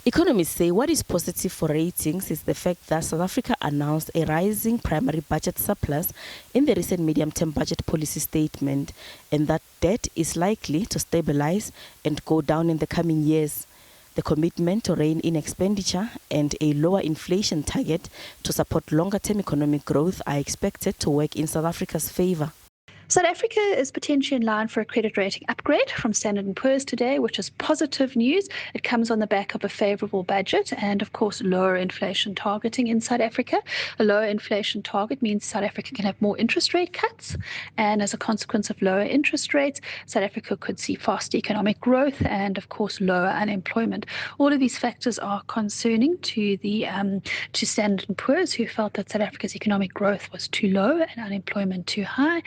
Economists say what is positive for ratings is the fact that South Africa announced a rising primary budget surplus in the recent medium-term budget policy statement, and that debt is likely to stabilize and go down in the coming years. The commitment to rein in expenditure and a lower inflation target to support longer-term economic growth are expected to work in South Africa's favor. South Africa is potentially in line for a credit rating upgrade from Standard & Poor's today, which is positive news. It comes on the back of a favourable budget and, of course, lower inflation targeting in South Africa. A lower inflation target means South Africa can have more interest rate cuts. And as a consequence of lower interest rates, South Africa could see faster economic growth and, of course, lower unemployment. All of these factors are concerning to Standard & Poor's, who felt that South Africa's economic growth was too low and unemployment too high.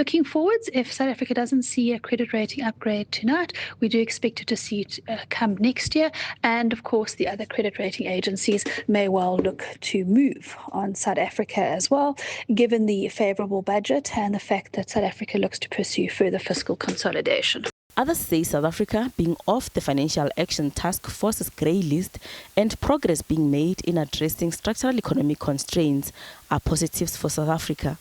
Looking forwards, if South Africa doesn't see a credit rating upgrade tonight, we do expect it to see it come next year. And of course, the other credit rating agencies may well look to move on South Africa as well, given the favourable budget and the fact that South Africa looks to pursue further fiscal consolidation. Others say South Africa being off the Financial Action Task Force's grey list and progress being made in addressing structural economic constraints are positives for South Africa.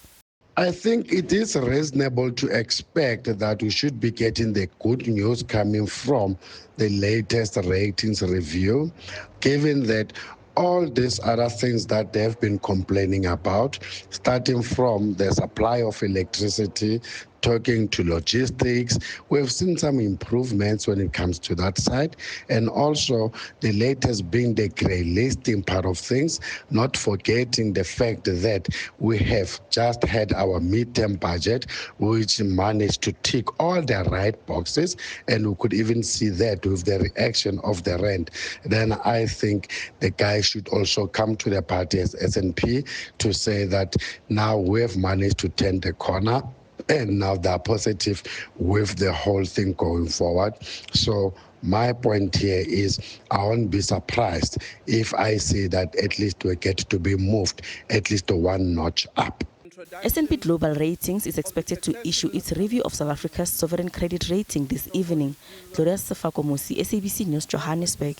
I think it is reasonable to expect that we should be getting the good news coming from the latest ratings review, given that all these other things that they've been complaining about, starting from the supply of electricity, talking to logistics, we've seen some improvements when it comes to that side. And also the latest being the grey listing part of things, not forgetting the fact that we have just had our midterm budget, which managed to tick all the right boxes. And we could even see that with the reaction of the rand. Then I think the guy should also come to the party as S&P to say that now we've managed to turn the corner. And now they're positive with the whole thing going forward. So my point here is I won't be surprised if I see that at least we get to be moved at least one notch up. S&P Global Ratings is expected to issue its review of South Africa's sovereign credit rating this evening. Gloria Sefakomusi, SABC News, Johannesburg.